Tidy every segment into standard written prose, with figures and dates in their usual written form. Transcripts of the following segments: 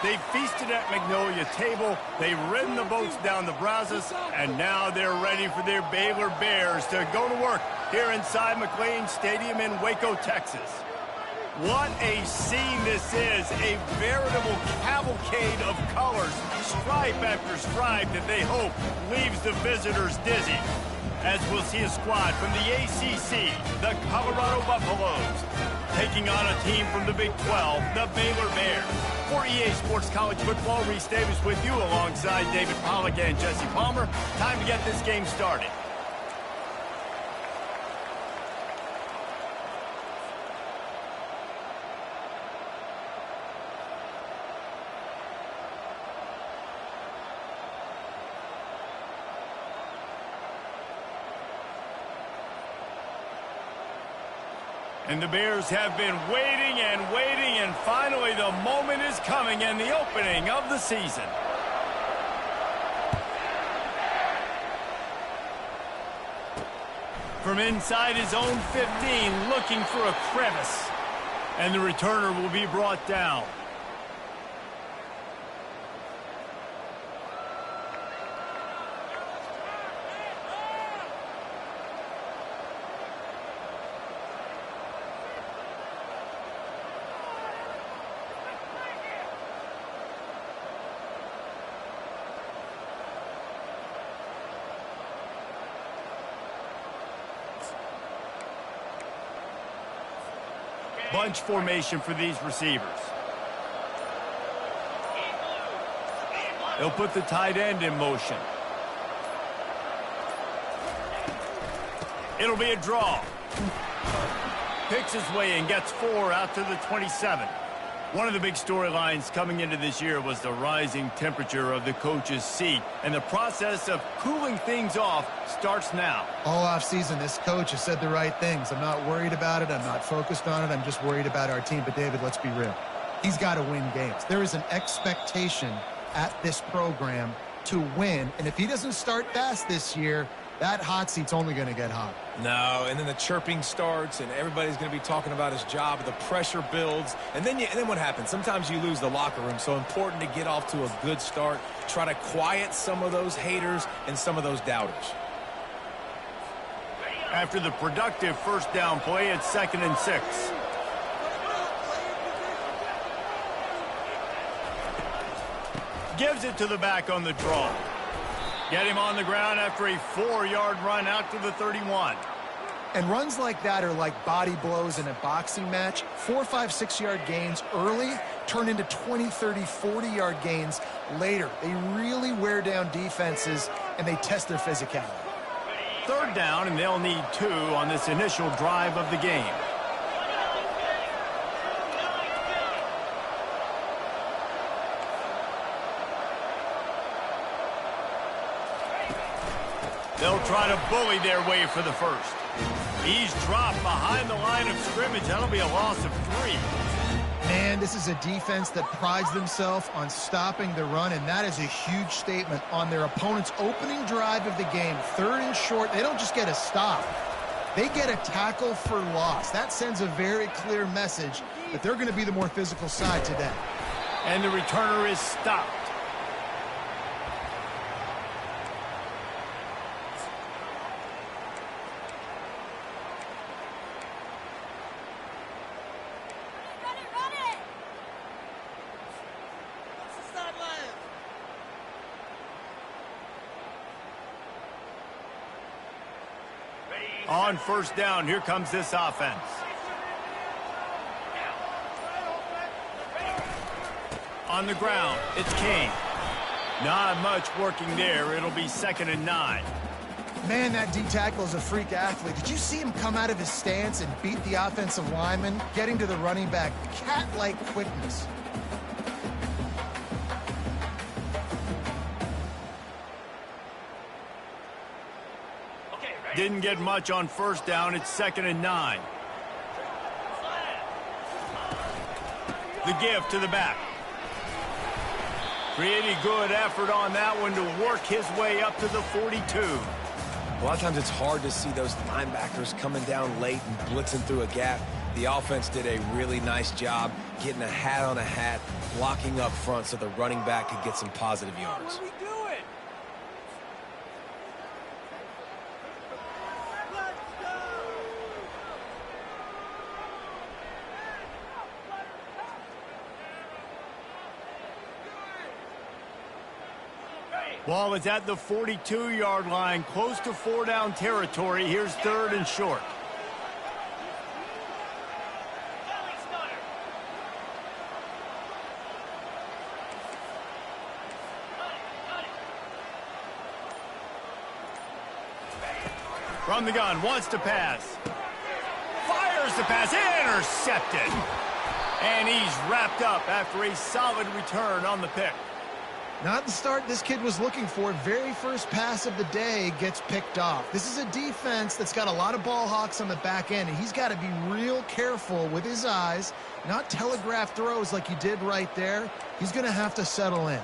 They feasted at Magnolia Table, they've ridden the boats down the Brazos, and now they're ready for their Baylor Bears to go to work here inside McLean Stadium in Waco, Texas. What a scene this is, a veritable cavalcade of colors, stripe after stripe that they hope leaves the visitors dizzy. As we'll see a squad from the ACC, the Colorado Buffaloes, taking on a team from the Big 12, the Baylor Bears. For EA Sports College Football, Reese Davis with you alongside David Pollack and Jesse Palmer. Time to get this game started. And the Bears have been waiting and finally the moment is coming and the opening of the season. From inside his own 15, looking for a crevice. And the returner will be brought down. Bunch formation for these receivers. They'll put the tight end in motion. It'll be a draw. Picks his way and gets 4 out to the 27. One of the big storylines coming into this year was the rising temperature of the coach's seat, and the process of cooling things off starts now. All offseason, this coach has said the right things. I'm not worried about it. I'm not focused on it. I'm just worried about our team. But, David, let's be real. He's got to win games. There is an expectation at this program to win, and if he doesn't start fast this year, that hot seat's only going to get hot. No, and then the chirping starts, and everybody's going to be talking about his job. The pressure builds, and then what happens? Sometimes you lose the locker room. So important to get off to a good start. Try to quiet some of those haters and some of those doubters. After the productive first down play, it's 2nd and 6. Gives it to the back on the draw. Get him on the ground after a 4-yard run out to the 31. And runs like that are like body blows in a boxing match. 4, 5, 6-yard gains early turn into 20, 30, 40-yard gains later. They really wear down defenses, and they test their physicality. 3rd down, and they'll need 2 on this initial drive of the game. They'll try to bully their way for the first. He's dropped behind the line of scrimmage. That'll be a loss of 3. Man, this is a defense that prides themselves on stopping the run, and that is a huge statement on their opponent's opening drive of the game. 3rd and short, they don't just get a stop. They get a tackle for loss. That sends a very clear message that they're going to be the more physical side today. And the returner is stopped. On 1st down, here comes this offense. On the ground, it's King. Not much working there. It'll be 2nd and 9. Man, that D-tackle is a freak athlete. Did you see him come out of his stance and beat the offensive lineman, getting to the running back? Cat-like quickness. Didn't get much on 1st down. It's 2nd and 9. The give to the back. Pretty good effort on that one to work his way up to the 42. A lot of times it's hard to see those linebackers coming down late and blitzing through a gap. The offense did a really nice job getting a hat on a hat, blocking up front so the running back could get some positive yards. Ball is at the 42-yard line, close to 4-down territory. Here's 3rd and short. From the gun, wants to pass. Fires the pass, intercepted. And he's wrapped up after a solid return on the pick. Not the start this kid was looking for. Very first pass of the day gets picked off. This is a defense that's got a lot of ball hawks on the back end, and he's got to be real careful with his eyes, not telegraph throws like he did right there. He's going to have to settle in.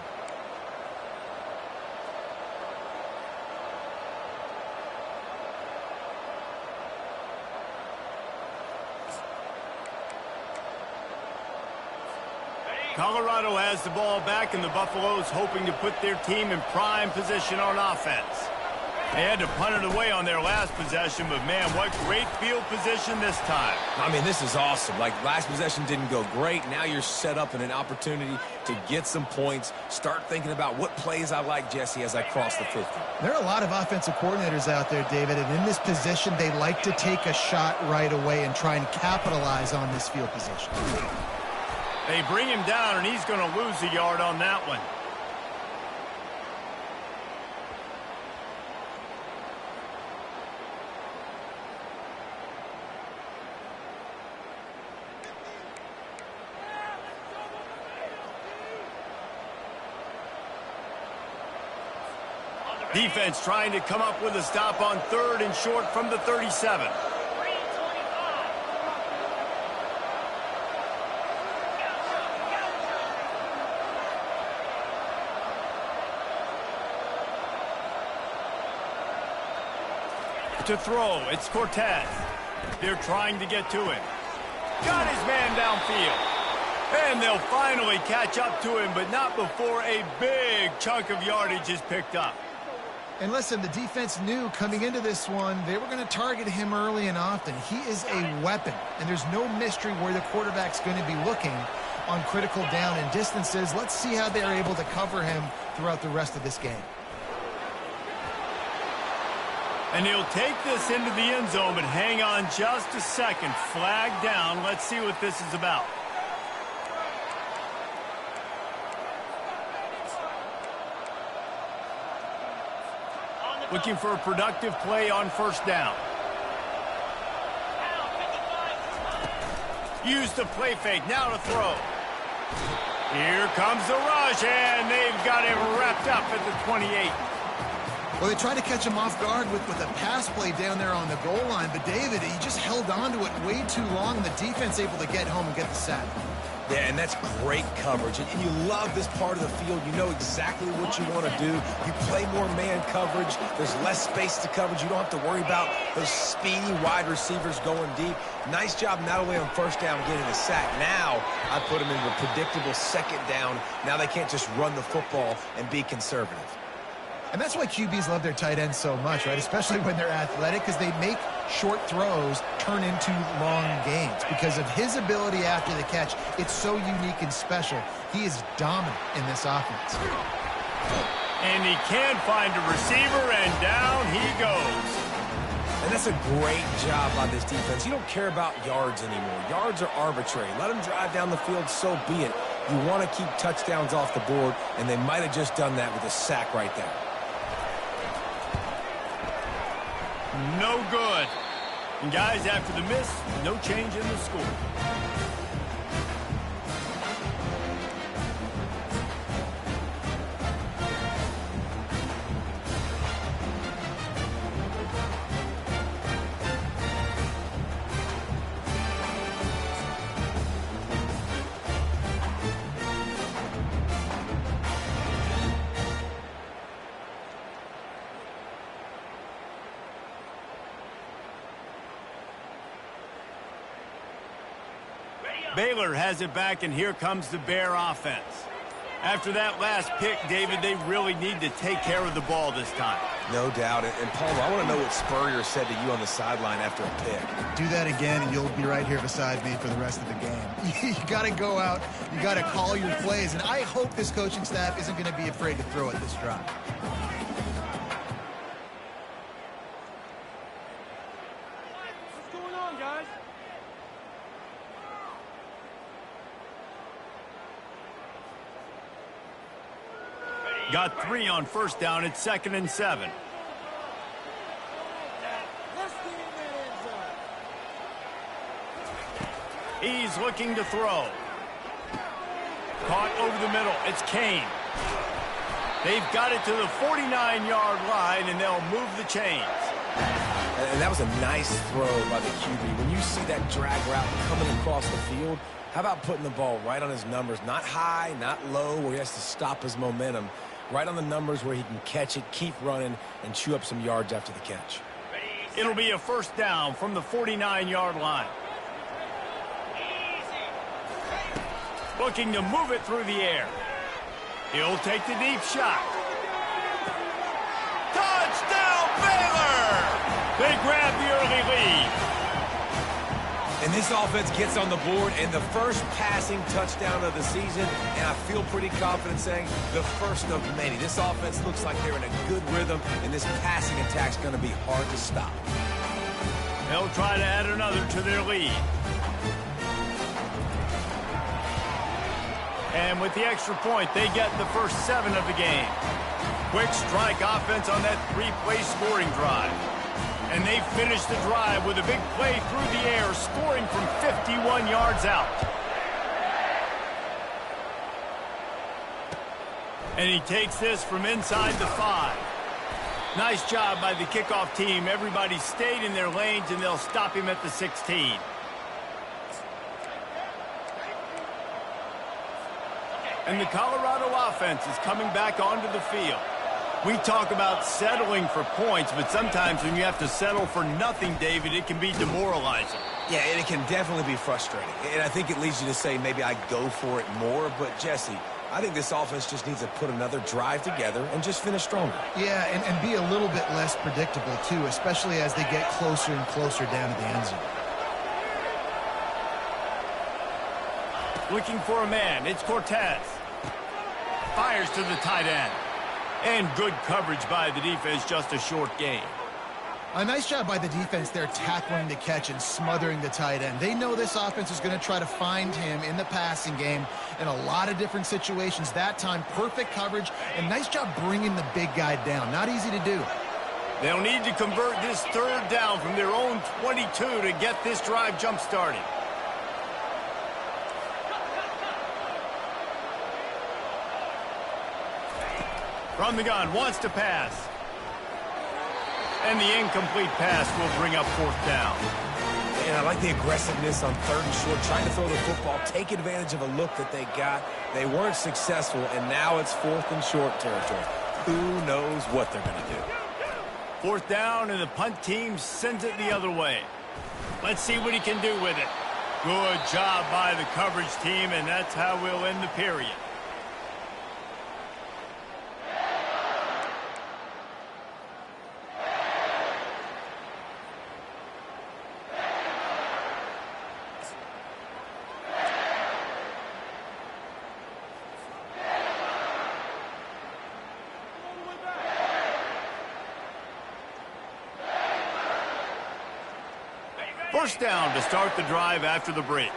Colorado has the ball back, and the Buffaloes hoping to put their team in prime position on offense. They had to punt it away on their last possession, but man, what great field position this time. I mean, this is awesome. Like, last possession didn't go great. Now you're set up in an opportunity to get some points. Start thinking about what plays I like, Jesse, as I cross the 50. There are a lot of offensive coordinators out there, David, and in this position, they like to take a shot right away and try and capitalize on this field position. They bring him down, and he's going to lose a yard on that one. Defense trying to come up with a stop on 3rd and short from the 37. To throw, it's Cortez. They're trying to get to him. Got his man downfield. And they'll finally catch up to him, but not before a big chunk of yardage is picked up. And listen, the defense knew coming into this one, they were going to target him early and often. He is a weapon, and there's no mystery where the quarterback's going to be looking on critical down and distances. Let's see how they're able to cover him throughout the rest of this game. And he'll take this into the end zone, but hang on just a second. Flag down. Let's see what this is about. Looking for a productive play on 1st down. Use the play fake. Now to throw. Here comes the rush, and they've got him wrapped up at the 28. Well, they tried to catch him off guard with a pass play down there on the goal line, but David, he just held on to it way too long, and the defense able to get home and get the sack. Yeah, and that's great coverage. And you love this part of the field. You know exactly what you want to do. You play more man coverage. There's less space to coverage. You don't have to worry about those speedy wide receivers going deep. Nice job not only on 1st down getting a sack. Now I put them into a predictable 2nd down. Now they can't just run the football and be conservative. And that's why QBs love their tight ends so much, right? Especially when they're athletic, because they make short throws turn into long gains. Because of his ability after the catch, it's so unique and special. He is dominant in this offense. And he can find a receiver, and down he goes. And that's a great job by this defense. You don't care about yards anymore. Yards are arbitrary. Let them drive down the field, so be it. You want to keep touchdowns off the board, and they might have just done that with a sack right there. No good. And guys, after the miss, no change in the score. Baylor has it back, and here comes the Bear offense. After that last pick, David, they really need to take care of the ball this time. No doubt. And Paul, I want to know what Spurrier said to you on the sideline after a pick. Do that again, and you'll be right here beside me for the rest of the game. You got to go out. You got to call your plays, and I hope this coaching staff isn't going to be afraid to throw at this drive. What's going on, guys? Got 3 on first down. It's 2nd and 7. Let's get in that end zone. He's looking to throw. Caught over the middle. It's Kane. They've got it to the 49-yard line, and they'll move the chains. And that was a nice throw by the QB. When you see that drag route coming across the field, how about putting the ball right on his numbers? Not high, not low, where he has to stop his momentum. Right on the numbers where he can catch it, keep running, and chew up some yards after the catch. It'll be a first down from the 49-yard line. Looking to move it through the air. He'll take the deep shot. Touchdown, Baylor! They grab the early lead. And this offense gets on the board, and the first passing touchdown of the season, and I feel pretty confident saying the first of many. This offense looks like they're in a good rhythm, and this passing attack's going to be hard to stop. They'll try to add another to their lead. And with the extra point, they get the first 7 of the game. Quick strike offense on that 3-play scoring drive. And they finish the drive with a big play through the air, scoring from 51 yards out. And he takes this from inside the 5. Nice job by the kickoff team. Everybody stayed in their lanes, and they'll stop him at the 16. And the Colorado offense is coming back onto the field. We talk about settling for points, but sometimes when you have to settle for nothing, David, it can be demoralizing. Yeah, and it can definitely be frustrating. And I think it leads you to say maybe I go for it more. But, Jesse, I think this offense just needs to put another drive together and just finish stronger. Yeah, and be a little bit less predictable, too, especially as they get closer and closer down to the end zone. Looking for a man. It's Cortez. Fires to the tight end. And good coverage by the defense, just a short gain. A nice job by the defense there tackling the catch and smothering the tight end. They know this offense is going to try to find him in the passing game in a lot of different situations. That time, perfect coverage, and nice job bringing the big guy down. Not easy to do. They'll need to convert this 3rd down from their own 22 to get this drive jump-started. From the gun, wants to pass. And the incomplete pass will bring up 4th down. And I like the aggressiveness on 3rd and short, trying to throw the football, take advantage of a look that they got. They weren't successful, and now it's 4th and short territory. Who knows what they're going to do? 4th down, and the punt team sends it the other way. Let's see what he can do with it. Good job by the coverage team, and that's how we'll end the period. First down to start the drive after the break.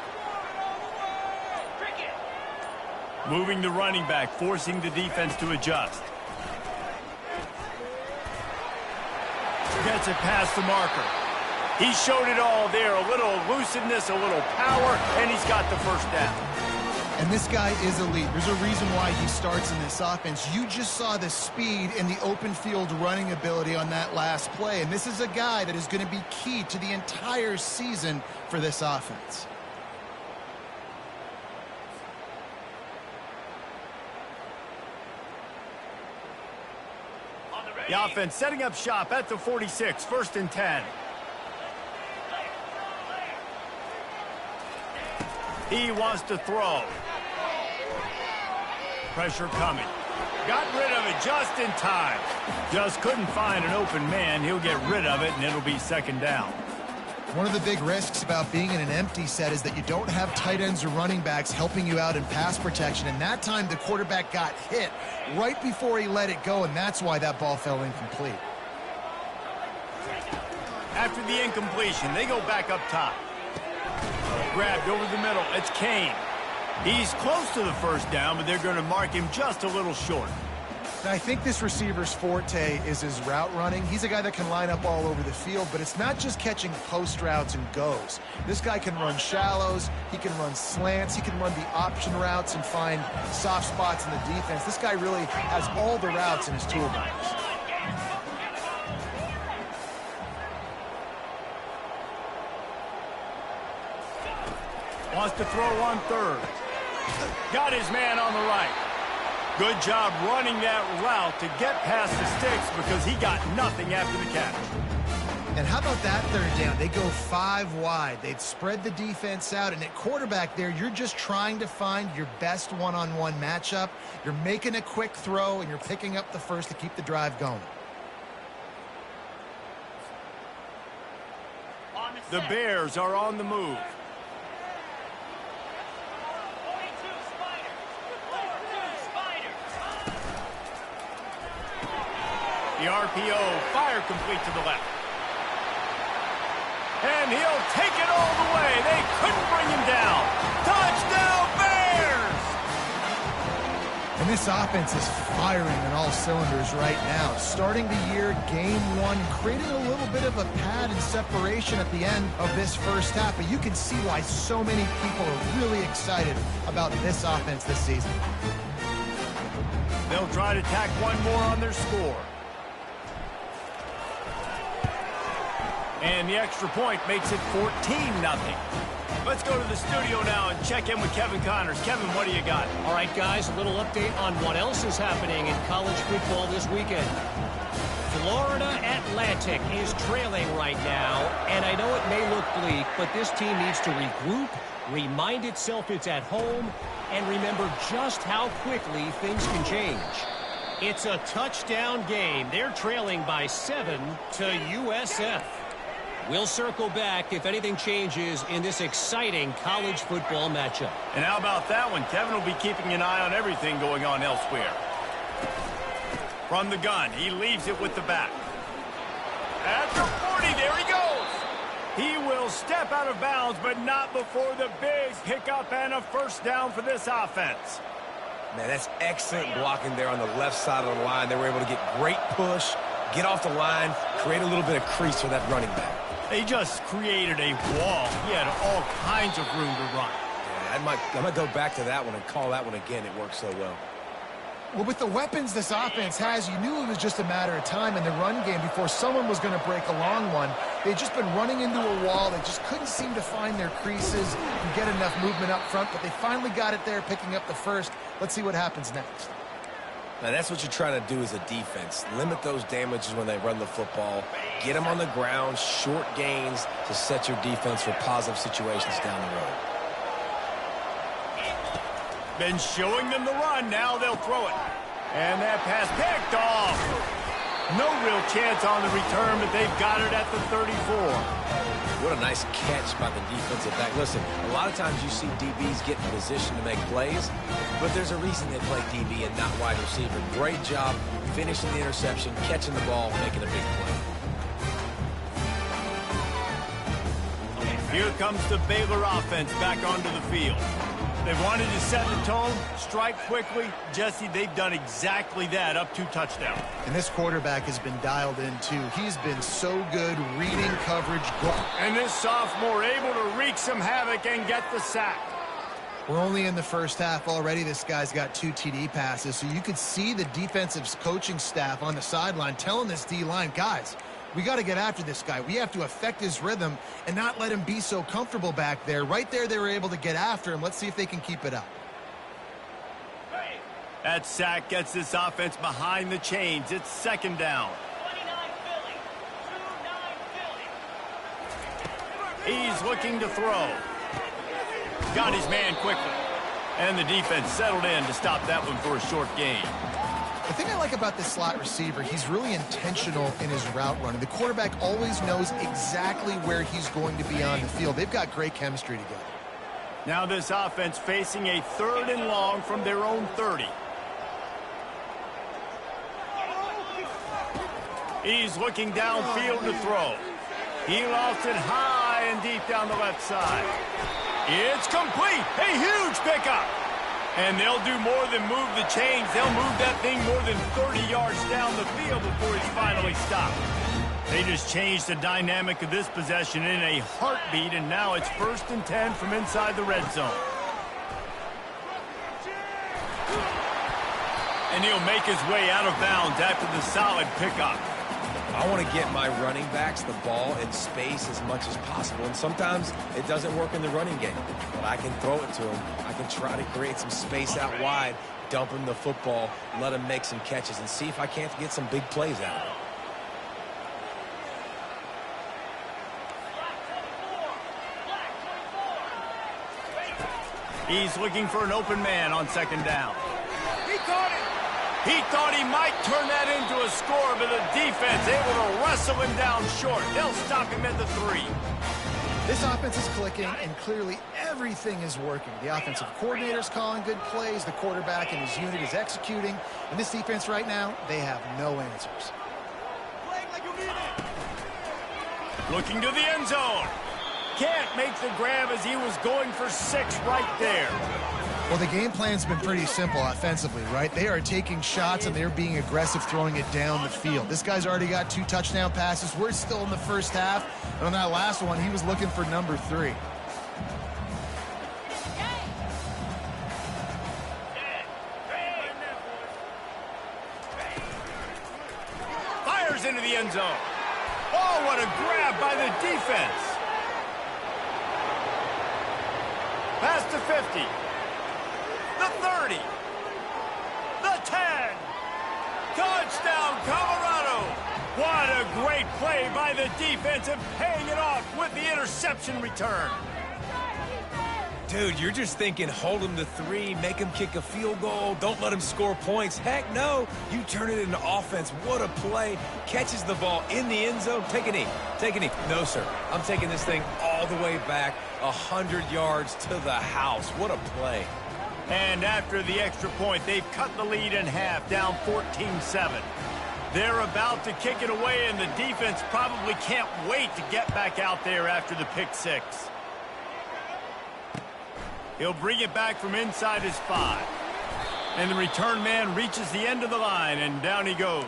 Moving the running back, forcing the defense to adjust. Gets it past the marker. He showed it all there. A little elusiveness, a little power, and he's got the first down. And this guy is elite. There's a reason why he starts in this offense. You just saw the speed and the open field running ability on that last play. And this is a guy that is going to be key to the entire season for this offense. The offense setting up shop at the 46, 1st and 10. He wants to throw. Pressure coming. Got rid of it just in time. Just couldn't find an open man. He'll get rid of it, and it'll be second down. One of the big risks about being in an empty set is that you don't have tight ends or running backs helping you out in pass protection. And that time, the quarterback got hit right before he let it go, and that's why that ball fell incomplete. After the incompletion, they go back up top. Grabbed over the middle. It's Kane. He's close to the first down, but they're going to mark him just a little short. Now, I think this receiver's forte is his route running. He's a guy that can line up all over the field, but it's not just catching post routes and goes. This guy can run shallows, he can run slants, he can run the option routes and find soft spots in the defense. This guy really has all the routes in his toolbox. Wants to throw on third. Got his man on the right. Good job running that route to get past the sticks because he got nothing after the catch. And how about that third down? They go 5 wide. They'd spread the defense out, and at quarterback there, you're just trying to find your best one-on-one matchup. You're making a quick throw, and you're picking up the first to keep the drive going. The Bears are on the move. The RPO, fire complete to the left. And he'll take it all the way. They couldn't bring him down. Touchdown, Bears! And this offense is firing on all cylinders right now. Starting the year, game 1, creating a little bit of a pad and separation at the end of this first half. But you can see why so many people are really excited about this offense this season. They'll try to tack one more on their score. And the extra point makes it 14-0. Let's go to the studio now and check in with Kevin Connors. Kevin, what do you got? All right, guys, a little update on what else is happening in college football this weekend. Florida Atlantic is trailing right now, and I know it may look bleak, but this team needs to regroup, remind itself it's at home, and remember just how quickly things can change. It's a touchdown game. They're trailing by 7 to USF. We'll circle back if anything changes in this exciting college football matchup. And how about that one? Kevin will be keeping an eye on everything going on elsewhere. From the gun, he leaves it with the back. At the 40, there he goes. He will step out of bounds, but not before the big pickup and a first down for this offense. Man, that's excellent blocking there on the left side of the line. They were able to get great push, get off the line, create a little bit of crease for that running back. They just created a wall. He had all kinds of room to run. Yeah, I might go back to that one and call that one again. It worked so well. Well, with the weapons this offense has, you knew it was just a matter of time in the run game before someone was going to break a long one. They'd just been running into a wall. They just couldn't seem to find their creases and get enough movement up front, but they finally got it there, picking up the first. Let's see what happens next. Now, that's what you're trying to do as a defense. Limit those damages when they run the football. Get them on the ground, short gains to set your defense for positive situations down the road. Been showing them the run. Now they'll throw it. And that pass picked off. No real chance on the return, but they've got it at the 34. What a nice catch by the defensive back. Listen, a lot of times you see DBs get in position to make plays, but there's a reason they play DB and not wide receiver. Great job finishing the interception, catching the ball, making a big play. Here comes the Baylor offense back onto the field. They wanted to set the tone, strike quickly. Jesse, they've done exactly that, up 2 touchdowns. And this quarterback has been dialed in, too. He's been so good reading coverage. And this sophomore able to wreak some havoc and get the sack. We're only in the first half already. This guy's got 2 TD passes, so you could see the defensive coaching staff on the sideline telling this D-line, guys, we got to get after this guy. We have to affect his rhythm and not let him be so comfortable back there. Right there, they were able to get after him. Let's see if they can keep it up. That sack gets this offense behind the chains. It's second down. He's looking to throw. Got his man quickly. And the defense settled in to stop that one for a short gain. The thing I like about this slot receiver, he's really intentional in his route running. The quarterback always knows exactly where he's going to be on the field. They've got great chemistry together. Now this offense facing a 3rd and long from their own 30. He's looking downfield to throw. He lost it high and deep down the left side. It's complete. A huge pickup. And they'll do more than move the chains. They'll move that thing more than 30 yards down the field before he's finally stopped. They just changed the dynamic of this possession in a heartbeat, and now it's 1st and 10 from inside the red zone. And he'll make his way out of bounds after the solid pickup. I want to get my running backs the ball in space as much as possible, and sometimes it doesn't work in the running game, but I can throw it to them. I can try to create some space out wide, dump him the football, let him make some catches, and see if I can't get some big plays out of him. He's looking for an open man on 2nd down. He caught it. He thought he might turn that into a score, but the defense able to wrestle him down short. They'll stop him at the 3. This offense is clicking, and clearly everything is working. The offensive coordinator's calling good plays. The quarterback and his unit is executing. And this defense right now, they have no answers. Play like you mean it. Looking to the end zone. Can't make the grab as he was going for 6 right there. Well, the game plan's been pretty simple offensively, right? They are taking shots, and they're being aggressive, throwing it down the field. This guy's already got 2 touchdown passes. We're still in the first half. And on that last one, he was looking for number 3. Fires into the end zone. Oh, what a grab by the defense. Past the 50. The 30. The 10. Touchdown, Colorado. What a great play by the defense and paying it off with the interception return. Dude, you're just thinking, hold him to 3, make him kick a field goal, don't let him score points. Heck no, you turn it into offense. What a play. Catches the ball in the end zone. Take a knee. Take a knee. No, sir. I'm taking this thing all the way back 100 yards to the house. What a play. And after the extra point, they've cut the lead in half, down 14-7. They're about to kick it away, and the defense probably can't wait to get back out there after the pick 6. He'll bring it back from inside his 5. And the return man reaches the end of the line, and down he goes.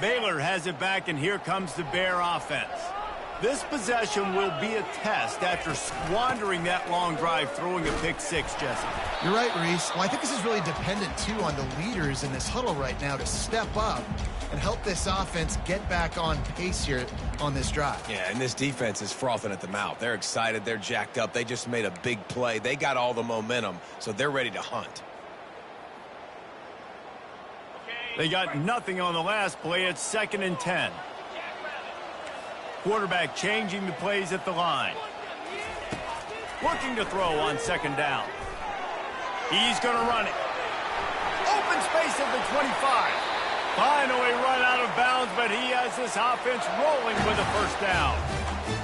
Baylor has it back, and here comes the Bear offense. This possession will be a test after squandering that long drive, throwing a pick 6, Jesse. You're right, Reese. Well, I think this is really dependent, too, on the leaders in this huddle right now to step up and help this offense get back on pace here on this drive. Yeah, and this defense is frothing at the mouth. They're excited. They're jacked up. They just made a big play. They got all the momentum, so they're ready to hunt. They got nothing on the last play. It's 2nd and 10. Quarterback changing the plays at the line. Looking to throw on 2nd down. He's going to run it. Open space at the 25. Finally run out of bounds, but he has this offense rolling with a 1st down.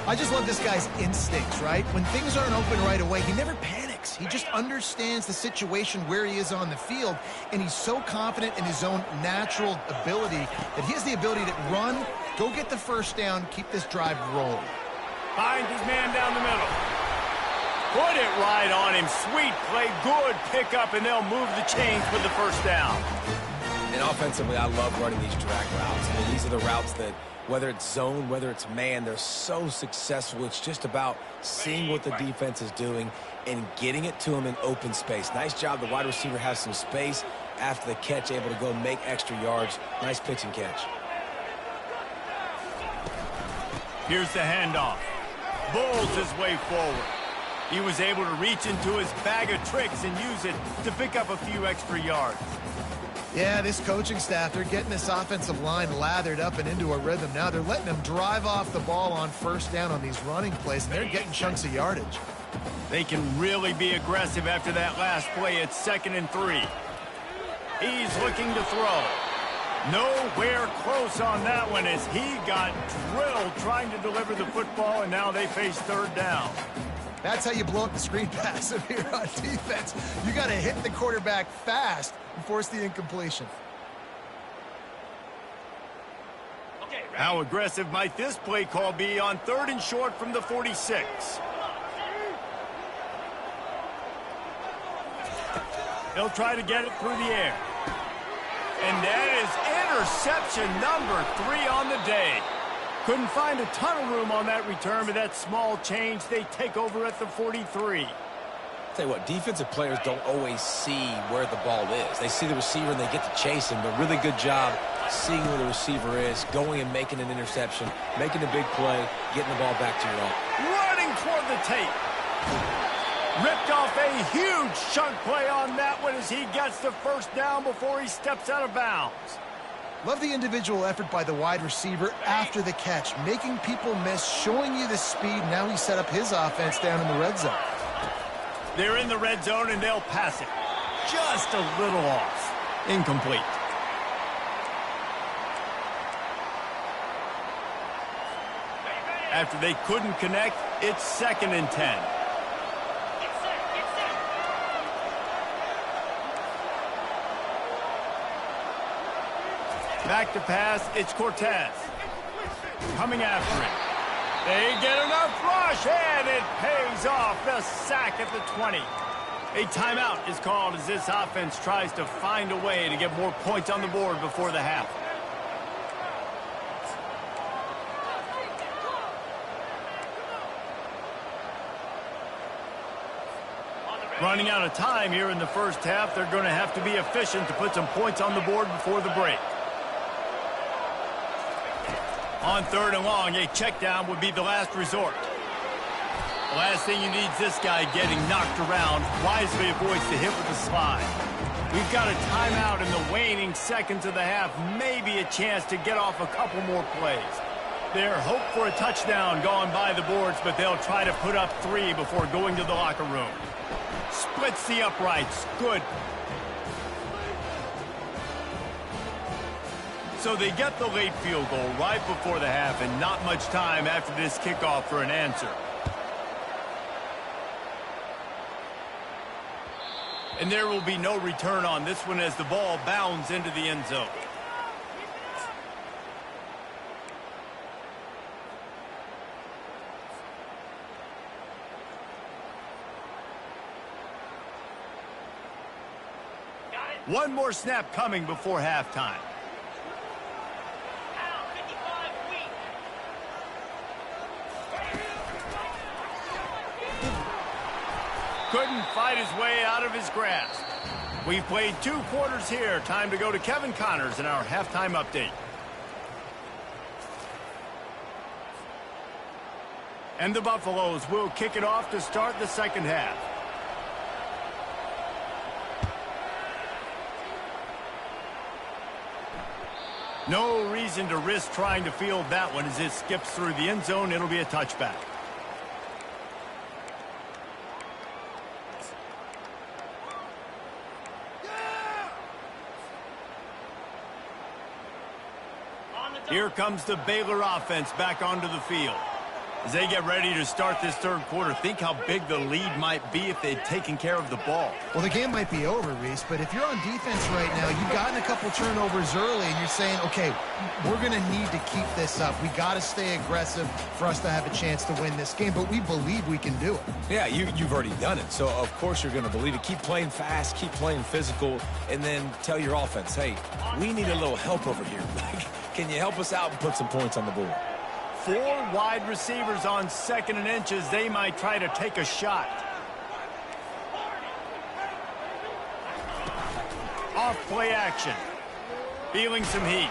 I just love this guy's instincts, right? When things aren't open right away, he never panics. He just understands the situation where he is on the field, and he's so confident in his own natural ability that he has the ability to run, go get the 1st down, keep this drive rolling. Finds his man down the middle. Put it right on him. Sweet play, good pickup, and they'll move the chains for the 1st down. And offensively, I love running these drag routes. I mean, these are the routes that, whether it's zone, whether it's man, they're so successful. It's just about seeing what the defense is doing and getting it to them in open space. Nice job. The wide receiver has some space after the catch, able to go make extra yards. Nice pitch and catch. Here's the handoff. Bowls his way forward. He was able to reach into his bag of tricks and use it to pick up a few extra yards. Yeah, this coaching staff, they're getting this offensive line lathered up and into a rhythm. Now they're letting them drive off the ball on first down on these running plays, and they're getting chunks of yardage. They can really be aggressive after that last play. It's 2nd and 3. He's looking to throw. Nowhere close on that one as he got drilled trying to deliver the football, and now they face 3rd down. That's how you blow up the screen pass if you're on defense. You got to hit the quarterback fast and force the incompletion. How aggressive might this play call be on 3rd and short from the 46? He'll try to get it through the air. And that is interception number 3 on the day. Couldn't find a ton of room on that return, but that small change, they take over at the 43. Tell you what, defensive players don't always see where the ball is. They see the receiver and they get to chase him, but really good job seeing where the receiver is, going and making an interception, making a big play, getting the ball back to your own. Running toward the tape. Ripped off a huge chunk play on that one as he gets the 1st down before he steps out of bounds. Love the individual effort by the wide receiver after the catch, making people miss, showing you the speed. Now he set up his offense down in the red zone. They're in the red zone and they'll pass it. Just a little off. Incomplete. After they couldn't connect, it's 2nd and 10. Back to pass, it's Cortez. Coming after him. They get enough rush, and it pays off. The sack at the 20. A timeout is called as this offense tries to find a way to get more points on the board before the half. Running out of time here in the first half, they're going to have to be efficient to put some points on the board before the break. On 3rd and long, a check down would be the last resort. The last thing you need is this guy getting knocked around. Wisely avoids the hit with the slide. We've got a timeout in the waning seconds of the half. Maybe a chance to get off a couple more plays. Their hope for a touchdown gone by the boards, but they'll try to put up 3 before going to the locker room. Splits the uprights. Good. So they get the late field goal right before the half and not much time after this kickoff for an answer. And there will be no return on this one as the ball bounds into the end zone. One more snap coming before halftime. Couldn't fight his way out of his grasp. We've played 2 quarters here. Time to go to Kevin Connors in our halftime update. And the Buffaloes will kick it off to start the second half. No reason to risk trying to field that one as it skips through the end zone. It'll be a touchback. Here comes the Baylor offense back onto the field. As they get ready to start this 3rd quarter, think how big the lead might be if they'd taken care of the ball. Well, the game might be over, Reese, but if you're on defense right now, you've gotten a couple turnovers early, and you're saying, okay, we're going to need to keep this up. We got to stay aggressive for us to have a chance to win this game, but we believe we can do it. Yeah, you've already done it, so of course you're going to believe it. Keep playing fast, keep playing physical, and then tell your offense, hey, we need a little help over here. Can you help us out and put some points on the board? 4 wide receivers on 2nd and inches. They might try to take a shot. Off play action. Feeling some heat.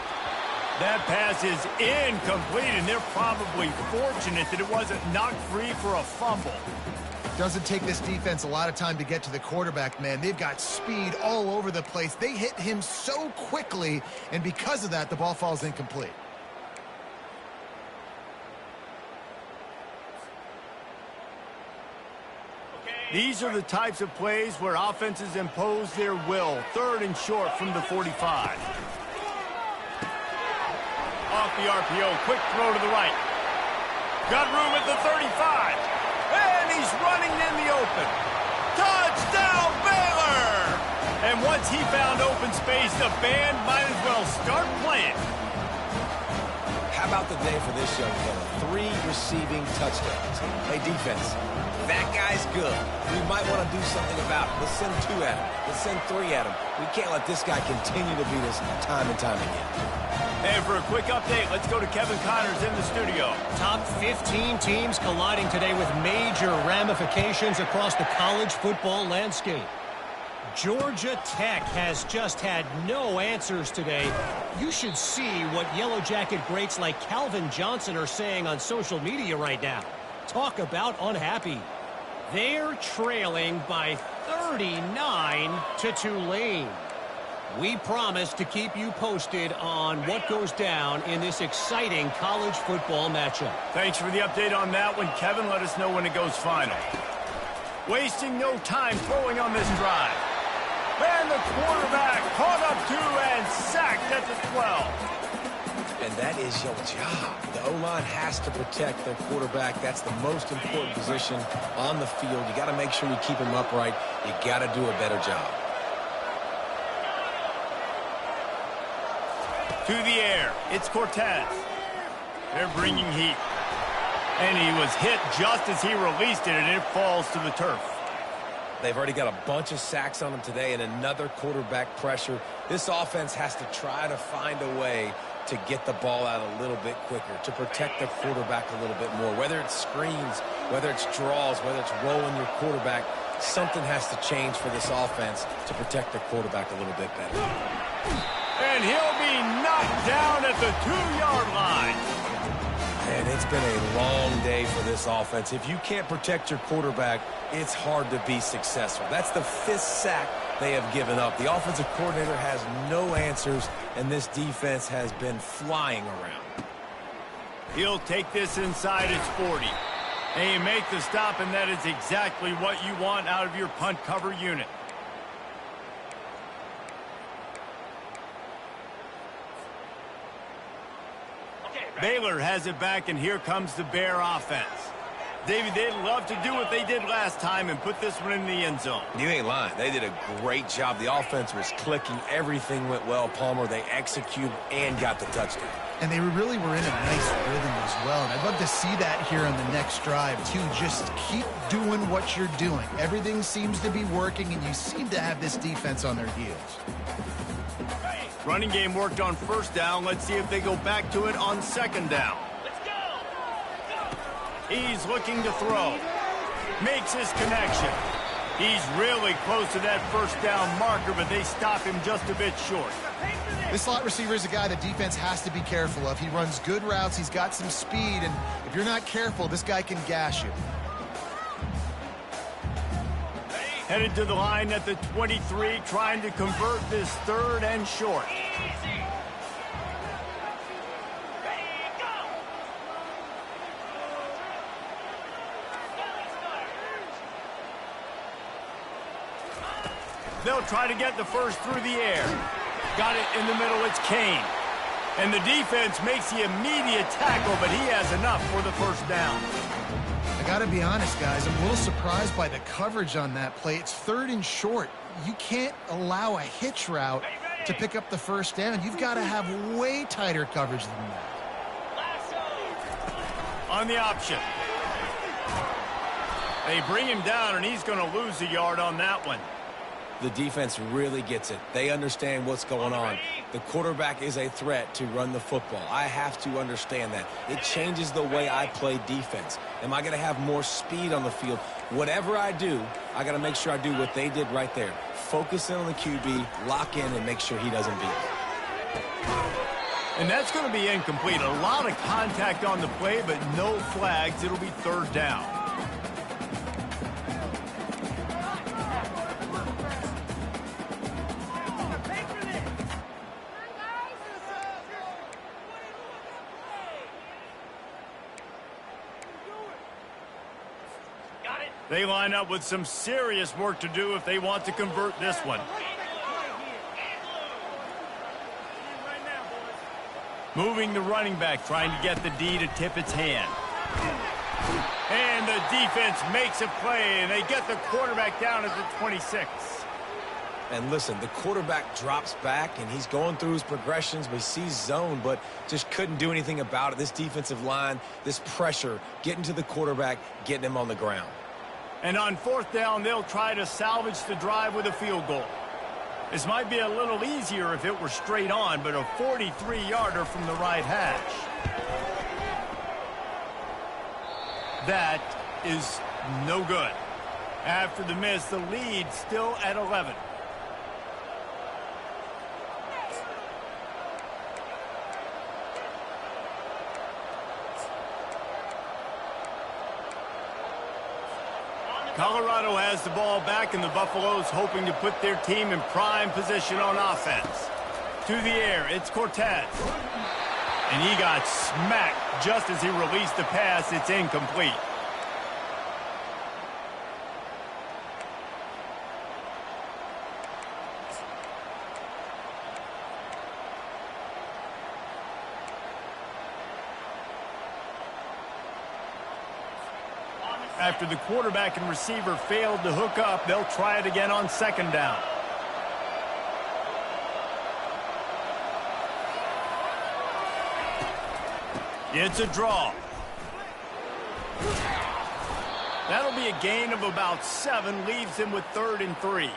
That pass is incomplete, and they're probably fortunate that it wasn't knocked free for a fumble. Doesn't take this defense a lot of time to get to the quarterback, man. They've got speed all over the place. They hit him so quickly, and because of that, the ball falls incomplete. These are the types of plays where offenses impose their will. 3rd and short from the 45. Off the RPO, quick throw to the right. Got room at the 35. And he's running in the open. Touchdown, Baylor! And once he found open space, the band might as well start playing. How about the day for this young fella? 3 receiving touchdowns. Hey, defense, that guy's good. We might want to do something about it. Let's send 2 at him. Let's send 3 at him. We can't let this guy continue to beat us time and time again. And for a quick update, let's go to Kevin Connors in the studio. Top 15 teams colliding today with major ramifications across the college football landscape. Georgia Tech has just had no answers today. You should see what Yellow Jacket greats like Calvin Johnson are saying on social media right now. Talk about unhappy. They're trailing by 39 to Tulane. We promise to keep you posted on what goes down in this exciting college football matchup. Thanks for the update on that one, Kevin. Let us know when it goes final. Wasting no time throwing on this drive. And the quarterback caught up to and sacked at the 12. And that is your job. The O-line has to protect their quarterback. That's the most important position on the field. You got to make sure you keep him upright. You got to do a better job. To the air, it's Cortez. They're bringing heat. And he was hit just as he released it, and it falls to the turf. They've already got a bunch of sacks on them today and another quarterback pressure. This offense has to try to find a way to get the ball out a little bit quicker, to protect the quarterback a little bit more. Whether it's screens, whether it's draws, whether it's rolling your quarterback, something has to change for this offense to protect the quarterback a little bit better. And he'll be knocked down at the 2-yard line. And it's been a long day for this offense. If you can't protect your quarterback, it's hard to be successful. That's the 5th sack they have given up. The offensive coordinator has no answers, and this defense has been flying around. He'll take this inside his 40. And you make the stop, and that is exactly what you want out of your punt cover unit. Baylor has it back, and here comes the Bear offense. David, they'd love to do what they did last time and put this one in the end zone. You ain't lying. They did a great job. The offense was clicking. Everything went well, Palmer. They executed and got the touchdown. And they really were in a nice rhythm as well. And I'd love to see that here on the next drive, too. Just keep doing what you're doing. Everything seems to be working, and you seem to have this defense on their heels. Running game worked on 1st down. Let's see if they go back to it on 2nd down. He's looking to throw. Makes his connection. He's really close to that 1st down marker, but they stop him just a bit short. This slot receiver is a guy the defense has to be careful of. He runs good routes. He's got some speed, and if you're not careful, this guy can gash you. Headed to the line at the 23, trying to convert this 3rd and short. They'll try to get the first through the air. Got it in the middle, it's Kane. And the defense makes the immediate tackle, but he has enough for the 1st down. I got to be honest, guys, I'm a little surprised by the coverage on that play. It's 3rd and short. You can't allow a hitch route to pick up the 1st down. You've got to have way tighter coverage than that. On the option. They bring him down, and he's going to lose a yard on that one. The defense really gets it. They understand what's going on. The quarterback is a threat to run the football. I have to understand that. It changes the way I play defense. Am I going to have more speed on the field? Whatever I do, I got to make sure I do what they did right there. Focus in on the QB, lock in, and make sure he doesn't beat me. And that's going to be incomplete. A lot of contact on the play, but no flags. It'll be third down. They line up with some serious work to do if they want to convert this one. Moving the running back, trying to get the D to tip its hand. And the defense makes a play, and they get the quarterback down at the 26. And listen, the quarterback drops back, and he's going through his progressions. We see zone, but just couldn't do anything about it. This defensive line, this pressure, getting to the quarterback, getting him on the ground. And on fourth down, they'll try to salvage the drive with a field goal. This might be a little easier if it were straight on, but a 43-yarder from the right hash. That is no good. After the miss, the lead still at 11. Colorado has the ball back, and the Buffaloes hoping to put their team in prime position on offense. To the air, it's Cortez. And he got smacked just as he released the pass. It's incomplete. After the quarterback and receiver failed to hook up, they'll try it again on second down. It's a draw. That'll be a gain of about 7, leaves him with 3rd and 3.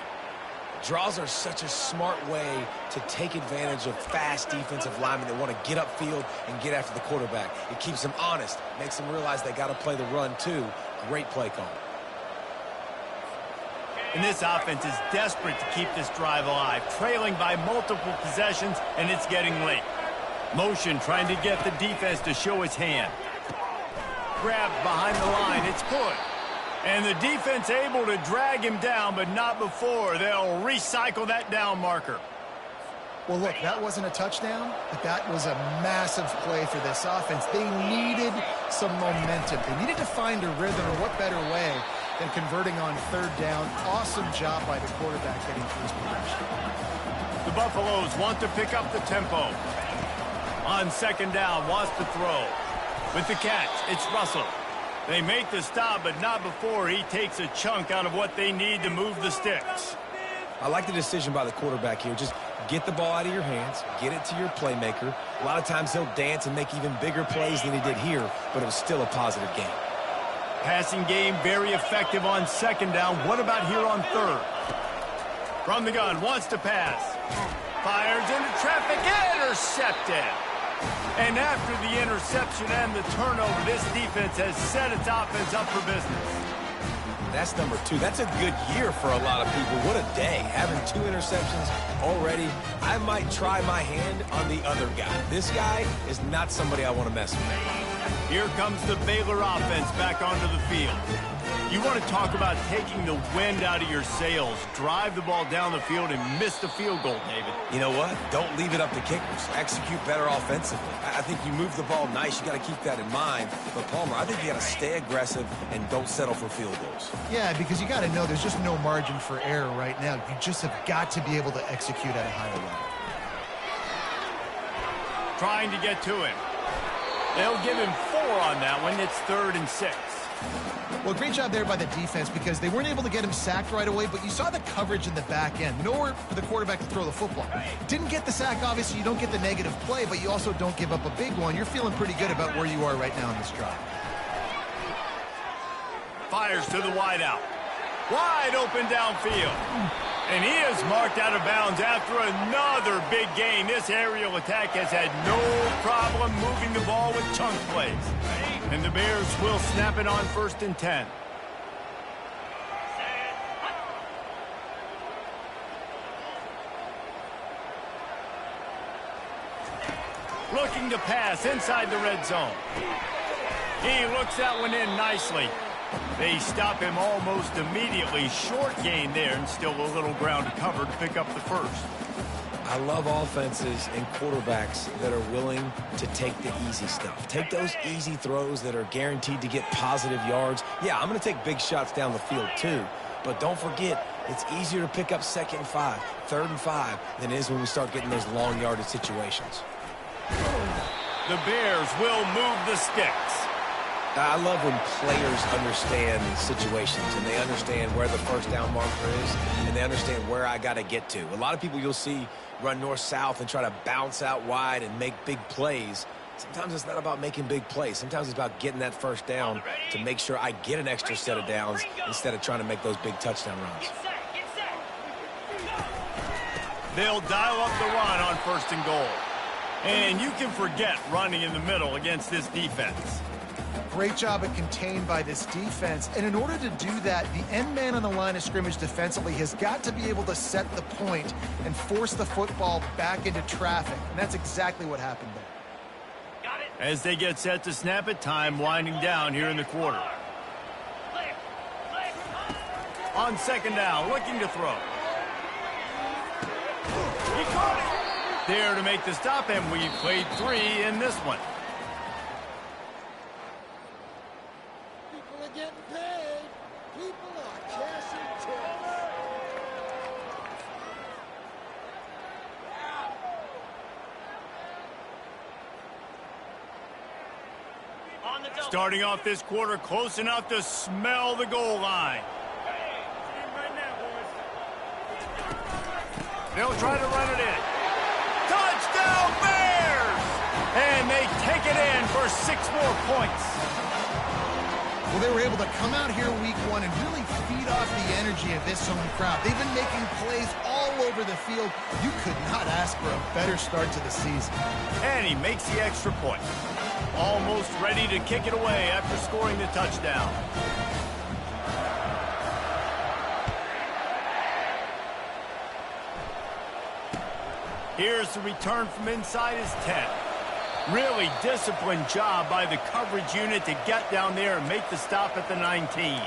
Draws are such a smart way to take advantage of fast defensive linemen that want to get upfield and get after the quarterback. It keeps them honest, makes them realize they got to play the run too. Great play call. And this offense is desperate to keep this drive alive, trailing by multiple possessions, and it's getting late. Motion trying to get the defense to show its hand. Grabbed behind the line, it's good. And the defense able to drag him down, but not before. They'll recycle that down marker. Well, look, that wasn't a touchdown, but that was a massive play for this offense. They needed some momentum. They needed to find a rhythm, and what better way than converting on third down. Awesome job by the quarterback getting through his progression. The Buffaloes want to pick up the tempo. On second down, wants to throw. With the catch, it's Russell. They make the stop, but not before he takes a chunk out of what they need to move the sticks. I like the decision by the quarterback here. Just get the ball out of your hands, get it to your playmaker. A lot of times he'll dance and make even bigger plays than he did here, but it was still a positive game. Passing game very effective on second down. What about here on third? From the gun, wants to pass. Fires into traffic, intercepted. And after the interception and the turnover, this defense has set its offense up for business. That's number 2. That's a good year for a lot of people. What a day. Having 2 interceptions already. I might try my hand on the other guy. This guy is not somebody I want to mess with. Here comes the Baylor offense back onto the field. You want to talk about taking the wind out of your sails. Drive the ball down the field and miss the field goal, David. You know what? Don't leave it up to kickers. Execute better offensively. I think you move the ball nice. You got to keep that in mind. But, Palmer, I think you got to stay aggressive and don't settle for field goals. Yeah, because you got to know there's just no margin for error right now. You just have got to be able to execute at a higher level. Trying to get to him. They'll give him 4 on that one. It's 3rd and 6. Well, great job there by the defense because they weren't able to get him sacked right away, but you saw the coverage in the back end. Nowhere for the quarterback to throw the football. Didn't get the sack, obviously. You don't get the negative play, but you also don't give up a big one. You're feeling pretty good about where you are right now in this drive. Fires to the wideout. Wide open downfield. And he is marked out of bounds after another big gain. This aerial attack has had no problem moving the ball with chunk plays. And the Bears will snap it on 1st and 10. Looking to pass inside the red zone. He looks that one in nicely. They stop him almost immediately. Short gain there, and still a little ground to cover to pick up the first. I love offenses and quarterbacks that are willing to take the easy stuff. Take those easy throws that are guaranteed to get positive yards. Yeah, I'm going to take big shots down the field too. But don't forget, it's easier to pick up 2nd and 5, 3rd and 5 than it is when we start getting those long yardage situations. The Bears will move the sticks. I love when players understand situations and they understand where the first down marker is and they understand where I got to get to. A lot of people you'll see run north-south and try to bounce out wide and make big plays. Sometimes it's not about making big plays. Sometimes it's about getting that first down to make sure I get an extra set of downs instead of trying to make those big touchdown runs. They'll dial up the run on 1st and goal. And you can forget running in the middle against this defense. Great job at contained by this defense. And in order to do that, the end man on the line of scrimmage defensively has got to be able to set the point and force the football back into traffic. And that's exactly what happened there. As they get set to snap it, time winding down here in the quarter. On 2nd down, looking to throw. He caught it. There to make the stop, and we played 3 in this one. People are getting paid. People are cashing checks. Starting off this quarter close enough to smell the goal line. They'll try to run it in. Touchdown Bears! And they take it in for 6 more points. Well, they were able to come out here week 1 and really feed off the energy of this home crowd. They've been making plays all over the field. You could not ask for a better start to the season. And he makes the extra point. Almost ready to kick it away after scoring the touchdown. Here's the return from inside his 10. Really disciplined job by the coverage unit to get down there and make the stop at the 19.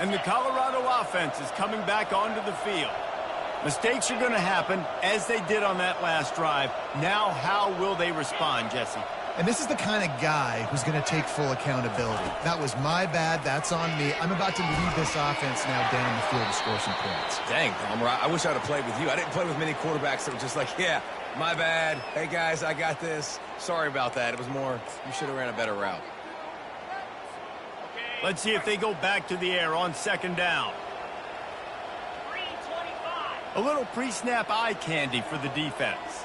And the Colorado offense is coming back onto the field. Mistakes are going to happen, as they did on that last drive. Now, how will they respond, Jesse? And this is the kind of guy who's going to take full accountability. That was my bad. That's on me. I'm about to lead this offense now down the field to score some points. Dang, Palmer, I wish I would have played with you. I didn't play with many quarterbacks that were just like, yeah, my bad. Hey, guys, I got this. Sorry about that. It was more, you should have ran a better route. Let's see if they go back to the air on 2nd down. A little pre-snap eye candy for the defense.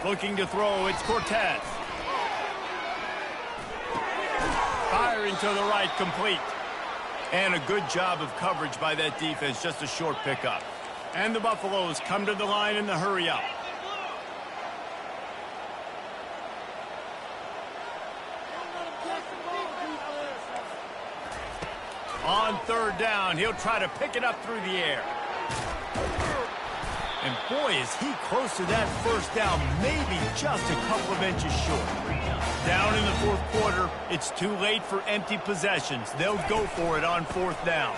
Looking to throw, it's Cortez. Firing to the right, complete. And a good job of coverage by that defense, just a short pickup. And the Buffaloes come to the line in the hurry-up. On 3rd down, he'll try to pick it up through the air. And boy, is he close to that first down, maybe just a couple of inches short. Down in the 4th quarter, it's too late for empty possessions. They'll go for it on 4th down.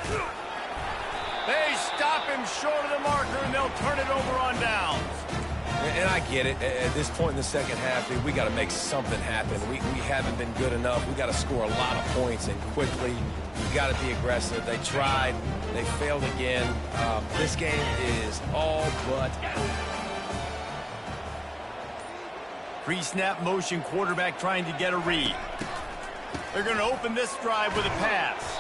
They stop him short of the marker, and they'll turn it over on downs. And I get it. At this point in the second half, dude, we got to make something happen. We haven't been good enough. We got to score a lot of points and quickly. We got to be aggressive. They tried. They failed again. This game is all but out. Pre-snap motion, quarterback trying to get a read. They're going to open this drive with a pass.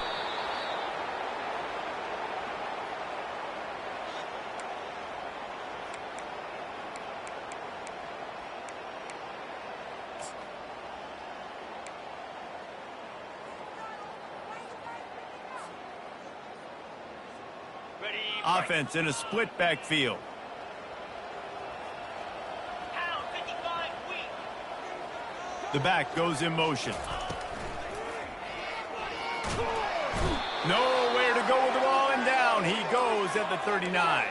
Offense in a split backfield. The back goes in motion. Nowhere to go with the ball, and down he goes at the 39.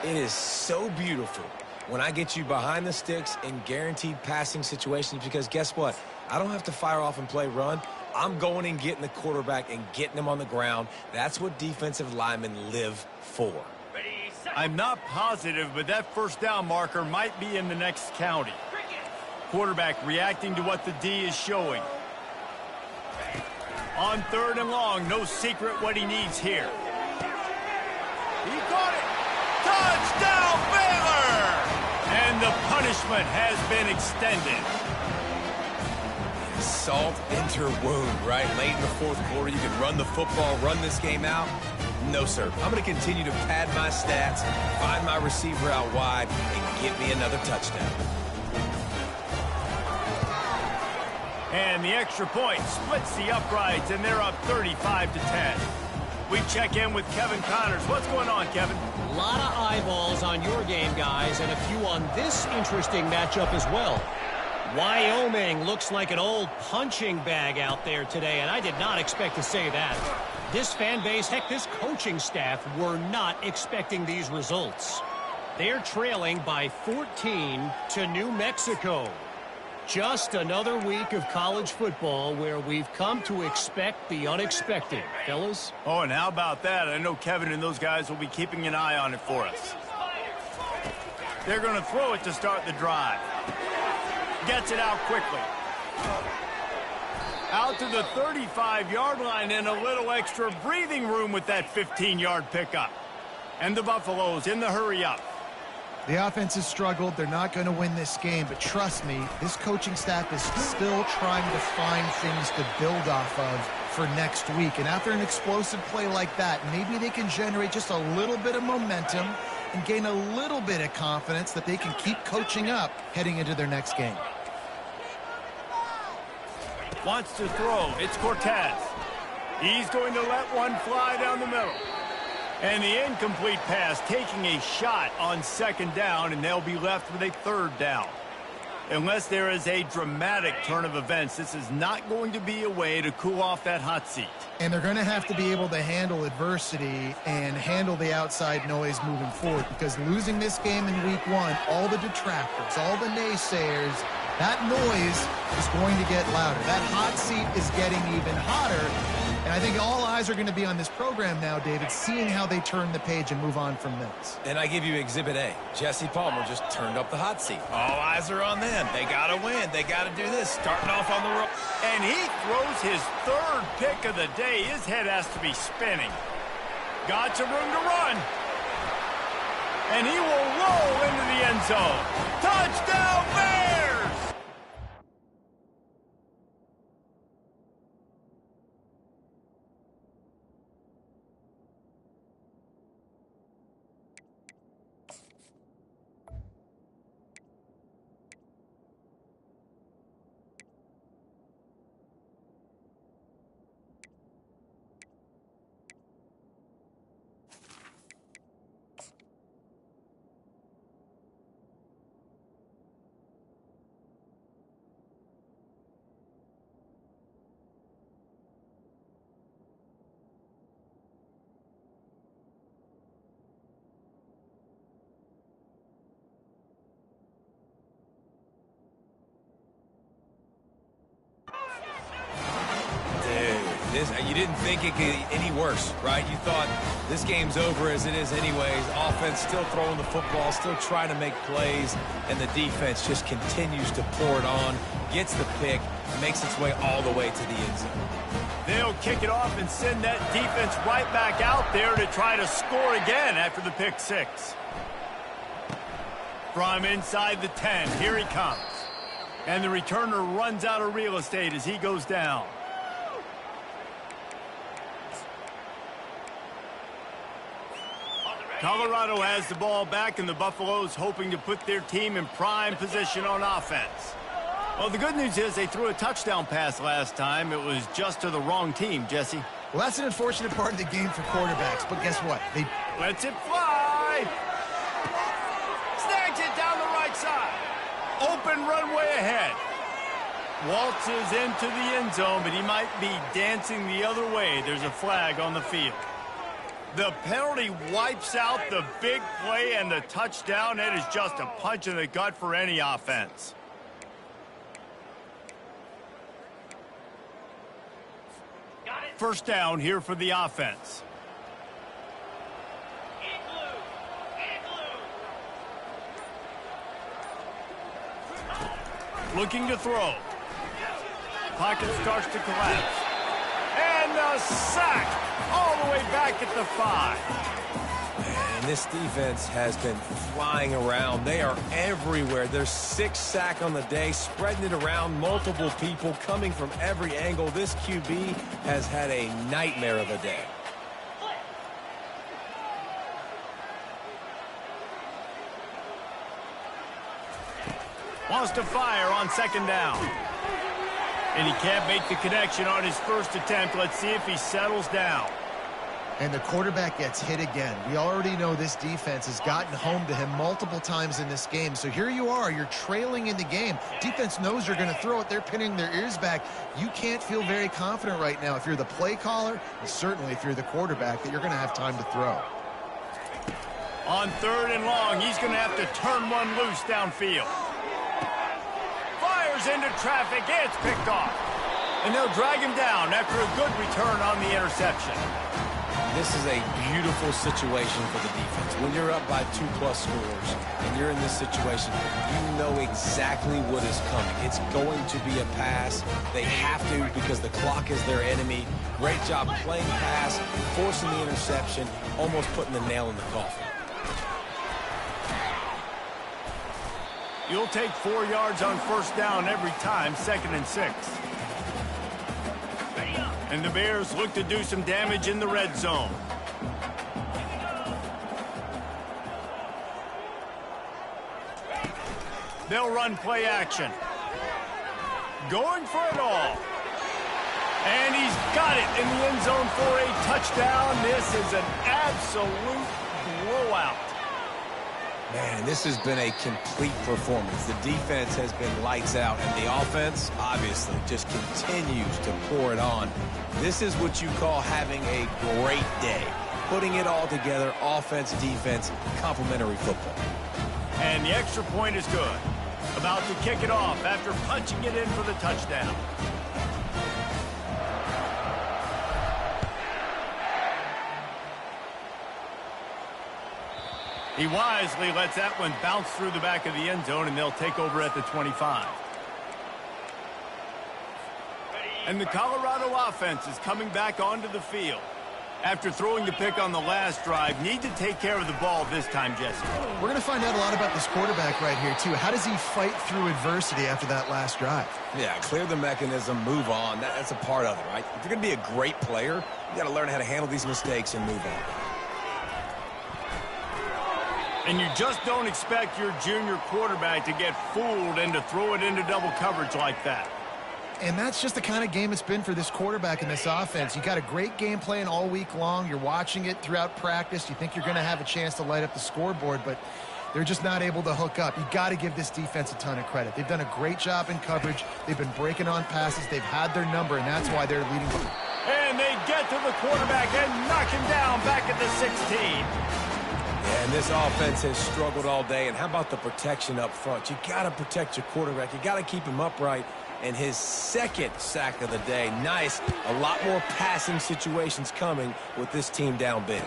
It is so beautiful when I get you behind the sticks in guaranteed passing situations, because guess what? I don't have to fire off and play run. I'm going and getting the quarterback and getting him on the ground. That's what defensive linemen live for. I'm not positive, but that first down marker might be in the next county. Quarterback reacting to what the D is showing. On 3rd and long, no secret what he needs here. He caught it. Touchdown, Baylor! And the punishment has been extended. Salt enter wound, right? Late in the 4th quarter, you can run the football, run this game out. No, sir. I'm going to continue to pad my stats, find my receiver out wide, and get me another touchdown. And the extra point splits the uprights, and they're up 35-10. We check in with Kevin Connors. What's going on, Kevin? A lot of eyeballs on your game, guys, and a few on this interesting matchup as well. Wyoming looks like an old punching bag out there today, and I did not expect to say that. This fan base, heck, this coaching staff were not expecting these results. They're trailing by 14 to New Mexico. Just another week of college football where we've come to expect the unexpected, fellas. Oh, and how about that? I know Kevin and those guys will be keeping an eye on it for us. They're going to throw it to start the drive. Gets it out quickly. Out to the 35-yard line, and a little extra breathing room with that 15-yard pickup. And the Buffaloes in the hurry up. The offense has struggled. They're not going to win this game, but trust me, this coaching staff is still trying to find things to build off of for next week. And after an explosive play like that, maybe they can generate just a little bit of momentum and gain a little bit of confidence that they can keep coaching up heading into their next game. Wants to throw. It's Cortez. He's going to let one fly down the middle. And the incomplete pass taking a shot on 2nd down, and they'll be left with a 3rd down. Unless there is a dramatic turn of events, this is not going to be a way to cool off that hot seat. And they're going to have to be able to handle adversity and handle the outside noise moving forward, because losing this game in week 1, all the detractors, all the naysayers, that noise is going to get louder. That hot seat is getting even hotter. And I think all eyes are going to be on this program now, David, seeing how they turn the page and move on from this. And I give you Exhibit A. Jesse Palmer just turned up the hot seat. All eyes are on them. They got to win. They got to do this. Starting off on the road. And he throws his 3rd pick of the day. His head has to be spinning. Got some room to run. And he will roll into the end zone. Touchdown, Bears! You didn't think it could get any worse, right? You thought this game's over as it is anyways. Offense still throwing the football, still trying to make plays, and the defense just continues to pour it on, gets the pick, makes its way all the way to the end zone. They'll kick it off and send that defense right back out there to try to score again after the pick 6. From inside the 10, here he comes. And the returner runs out of real estate as he goes down. Colorado has the ball back, and the Buffaloes hoping to put their team in prime position on offense. Well, the good news is they threw a touchdown pass last time. It was just to the wrong team, Jesse. Well, that's an unfortunate part of the game for quarterbacks, but guess what? They lets it fly. Snags it down the right side. Open runway ahead. waltzes into the end zone, but he might be dancing the other way. There's a flag on the field. The penalty wipes out the big play and the touchdown. It is just a punch in the gut for any offense. First down here for the offense. Looking to throw. Pocket starts to collapse. And a sack all the way back at the 5. And this defense has been flying around. They are everywhere. There's 6 sacks on the day, spreading it around, multiple people coming from every angle. This QB has had a nightmare of a day. Wants to fire on second down. And he can't make the connection on his first attempt. Let's see if he settles down. And the quarterback gets hit again. We already know this defense has gotten home to him multiple times in this game. So here you are. You're trailing in the game. Defense knows you're going to throw it. They're pinning their ears back. You can't feel very confident right now if you're the play caller, and certainly if you're the quarterback, that you're going to have time to throw. On 3rd and long, he's going to have to turn one loose downfield. Fires into traffic. It's picked off. And they'll drag him down after a good return on the interception. This is a beautiful situation for the defense. When you're up by 2+ scores and you're in this situation, you know exactly what is coming. It's going to be a pass. They have to because the clock is their enemy. Great job playing pass, forcing the interception, almost putting the nail in the coffin. You'll take 4 yards on first down every time, 2nd and 6. And the Bears look to do some damage in the red zone. They'll run play action. Going for it all. And he's got it in the end zone for a touchdown. This is an absolute blowout. Man, this has been a complete performance. The defense has been lights out, and the offense, obviously, just continues to pour it on. This is what you call having a great day. Putting it all together, offense, defense, complementary football. And the extra point is good. About to kick it off after punching it in for the touchdown. He wisely lets that one bounce through the back of the end zone, and they'll take over at the 25. And the Colorado offense is coming back onto the field. After throwing the pick on the last drive, need to take care of the ball this time, Jesse. We're going to find out a lot about this quarterback right here, too. How does he fight through adversity after that last drive? Yeah, clear the mechanism, move on. That's a part of it, right? If you're going to be a great player, you got to learn how to handle these mistakes and move on. And you just don't expect your junior quarterback to get fooled and to throw it into double coverage like that. And that's just the kind of game it's been for this quarterback in this offense. You got a great game plan all week long. You're watching it throughout practice. You think you're going to have a chance to light up the scoreboard, but they're just not able to hook up. You got to give this defense a ton of credit. They've done a great job in coverage. They've been breaking on passes. They've had their number, and that's why they're leading. And they get to the quarterback and knock him down back at the 16. And this offense has struggled all day. And how about the protection up front? You got to protect your quarterback. You got to keep him upright. And his 2nd sack of the day. Nice. A lot more passing situations coming with this team down big.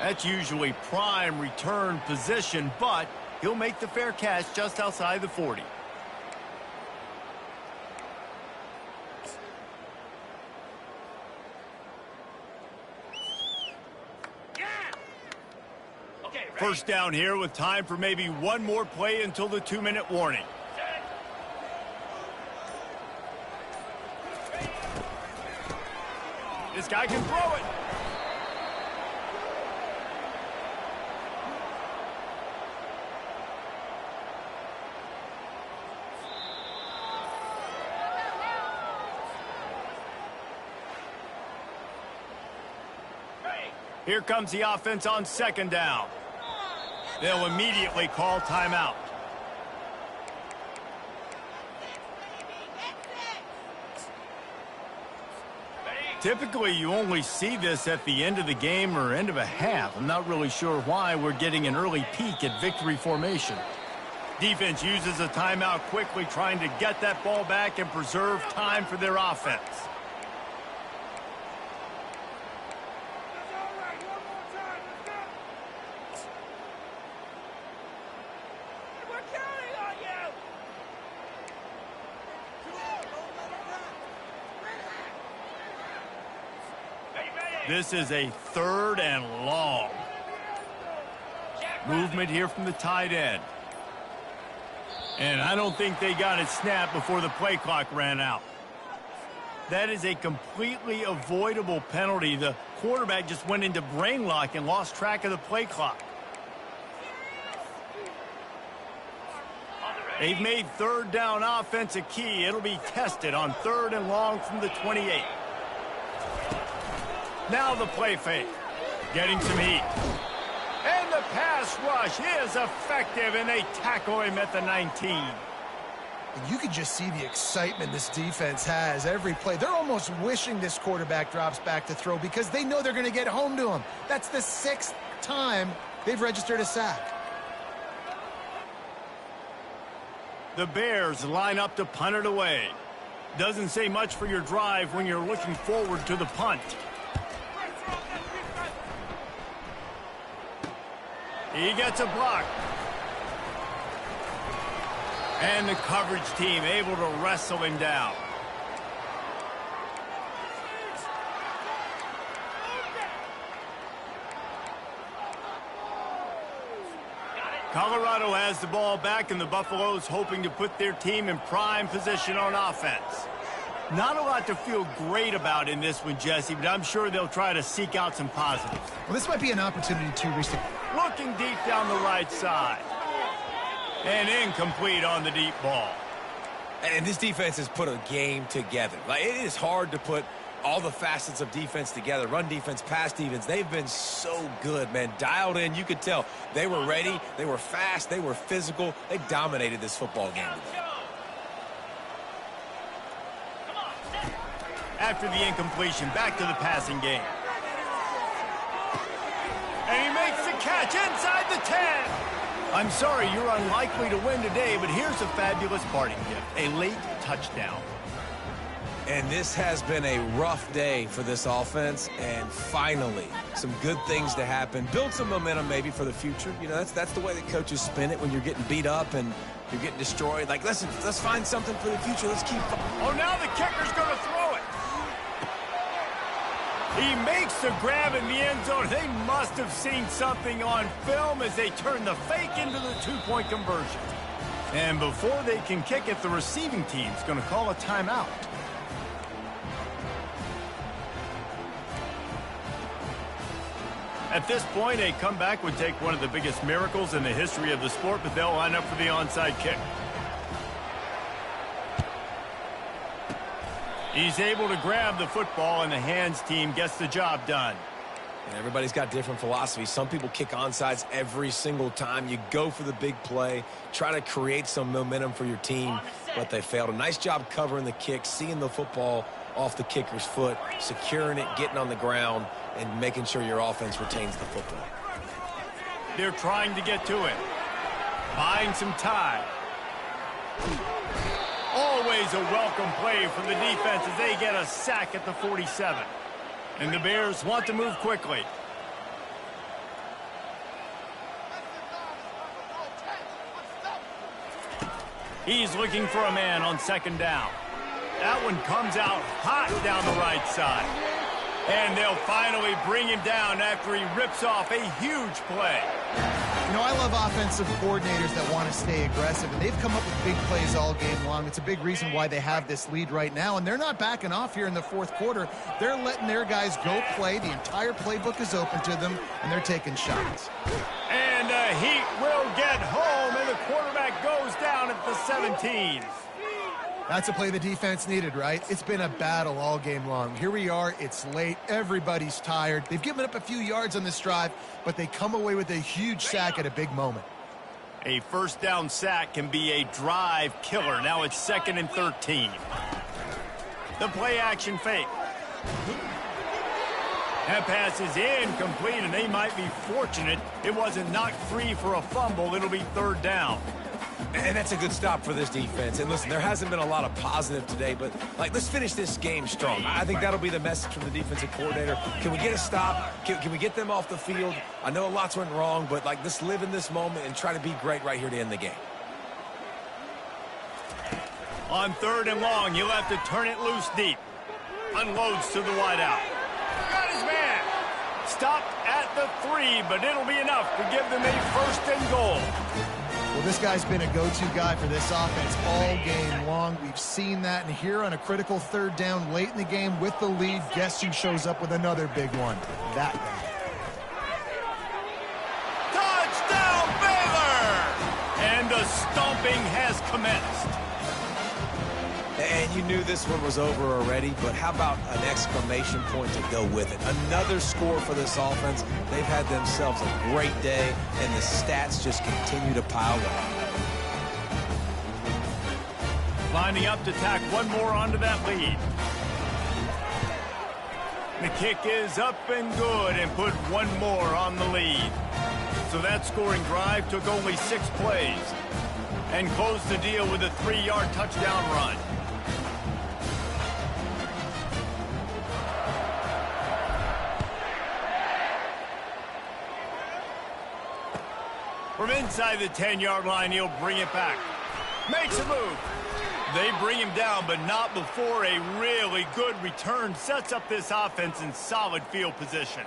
That's usually prime return position, but he'll make the fair catch just outside the 40. First down here with time for maybe one more play until the 2-minute warning. This guy can throw it. Here comes the offense on 2nd down. They'll immediately call timeout. Typically, you only see this at the end of the game or end of a half. I'm not really sure why we're getting an early peek at victory formation. Defense uses a timeout quickly, trying to get that ball back and preserve time for their offense. This is a 3rd and long. Movement here from the tight end. And I don't think they got it snapped before the play clock ran out. That is a completely avoidable penalty. The quarterback just went into brain lock and lost track of the play clock. They've made 3rd down offense a key. It'll be tested on 3rd and long from the 28. Now the play fake. Getting some heat. And the pass rush is effective, and they tackle him at the 19. And you can just see the excitement this defense has every play. They're almost wishing this quarterback drops back to throw because they know they're going to get home to him. That's the 6th time they've registered a sack. The Bears line up to punt it away. Doesn't say much for your drive when you're looking forward to the punt. He gets a block. And the coverage team able to wrestle him down. Colorado has the ball back, and the Buffaloes hoping to put their team in prime position on offense. Not a lot to feel great about in this one, Jesse, but I'm sure they'll try to seek out some positives. Well, this might be an opportunity to reach the... Looking deep down the right side. And incomplete on the deep ball. And this defense has put a game together. Like, it is hard to put all the facets of defense together. Run defense, pass defense. They've been so good, man. Dialed in. You could tell they were ready. They were fast. They were physical. They dominated this football game today. After the incompletion, back to the passing game. And he makes the catch inside the 10. I'm sorry, you're unlikely to win today, but here's a fabulous parting gift, a late touchdown. And this has been a rough day for this offense, and finally, some good things to happen. Build some momentum maybe for the future. You know, that's the way that coaches spin it when you're getting beat up and you're getting destroyed. Like, listen, let's find something for the future. Let's keep... Oh, now the kicker's going to throw it. He makes the grab in the end zone. They must have seen something on film as they turn the fake into the two-point conversion. And before they can kick it, the receiving team's going to call a timeout. At this point, a comeback would take one of the biggest miracles in the history of the sport, but they'll line up for the onside kick. He's able to grab the football, and the hands team gets the job done. And everybody's got different philosophies. Some people kick onside every single time. You go for the big play, try to create some momentum for your team, but they failed. A nice job covering the kick, seeing the football off the kicker's foot, securing it, getting on the ground, and making sure your offense retains the football. They're trying to get to it. Buying some time. Always a welcome play from the defense as they get a sack at the 47. And the Bears want to move quickly. He's looking for a man on second down. That one comes out hot down the right side. And they'll finally bring him down after he rips off a huge play. You know, I love offensive coordinators that want to stay aggressive, and they've come up with big plays all game long. It's a big reason why they have this lead right now, and they're not backing off here in the fourth quarter. They're letting their guys go play. The entire playbook is open to them, and they're taking shots. And the Heat will get home, and the quarterback goes down at the 17. That's a play the defense needed, right? It's been a battle all game long. Here we are. It's late. Everybody's tired. They've given up a few yards on this drive, but they come away with a huge sack at a big moment. A first down sack can be a drive killer. Now it's 2nd and 13. The play action fake. That pass is incomplete, and they might be fortunate it wasn't knocked free for a fumble. It'll be third down. And that's a good stop for this defense. And listen, there hasn't been a lot of positive today, but, let's finish this game strong. I think that'll be the message from the defensive coordinator. Can we get a stop? Can we get them off the field? I know lots went wrong, but, let's live in this moment and try to be great right here to end the game. On third and long, you'll have to turn it loose deep. Unloads to the wideout. Got his man. Stopped at the 3, but it'll be enough to give them a first and goal. Well, this guy's been a go-to guy for this offense all game long. We've seen that, and here on a critical third down late in the game with the lead, guess who shows up with another big one? That guy. Touchdown, Baylor! And the stomping has commenced. And you knew this one was over already, but how about an exclamation point to go with it? Another score for this offense. They've had themselves a great day, and the stats just continue to pile up. Lining up to tack one more onto that lead. The kick is up and good and put one more on the lead. So that scoring drive took only 6 plays and closed the deal with a 3-yard touchdown run. From inside the 10-yard line, he'll bring it back. Makes a move. They bring him down, but not before a really good return sets up this offense in solid field position.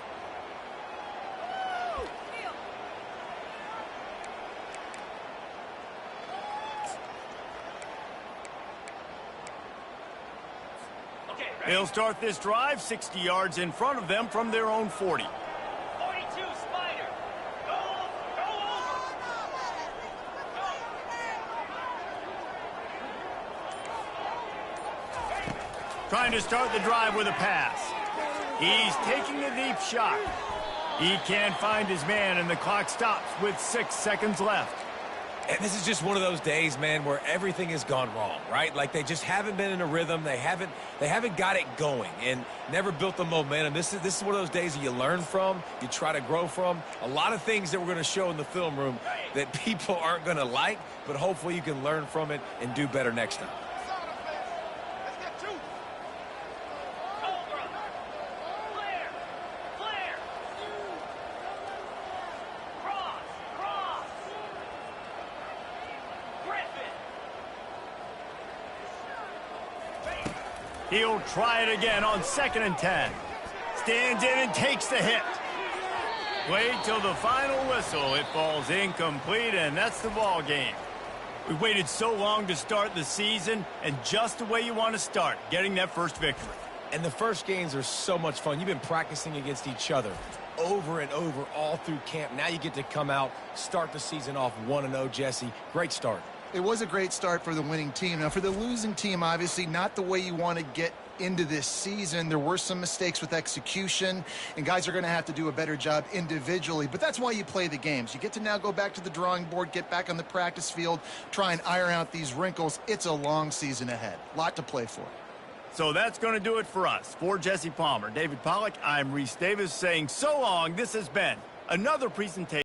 They'll start this drive 60 yards in front of them from their own 40. Trying to start the drive with a pass. He's taking a deep shot. He can't find his man, and the clock stops with 6 seconds left. And this is just one of those days, man, where everything has gone wrong, right? Like they just haven't been in a rhythm. They haven't got it going and never built the momentum. This is one of those days that you learn from, you try to grow from. A lot of things that we're going to show in the film room that people aren't going to like, but hopefully you can learn from it and do better next time. He'll try it again on 2nd and 10. Stands in and takes the hit. Wait till the final whistle. It falls incomplete, and that's the ball game. We waited so long to start the season, and just the way you want to start, getting that first victory. And the first games are so much fun. You've been practicing against each other over and over all through camp. Now you get to come out, start the season off 1-0, Jesse. Great start. It was a great start for the winning team. Now, for the losing team, obviously not the way you want to get into this season. There were some mistakes with execution, and guys are going to have to do a better job individually. But that's why you play the games. You get to now go back to the drawing board, get back on the practice field, try and iron out these wrinkles. It's a long season ahead. A lot to play for. So that's going to do it for us. For Jesse Palmer, David Pollack, I'm Reese Davis saying so long. This has been another presentation.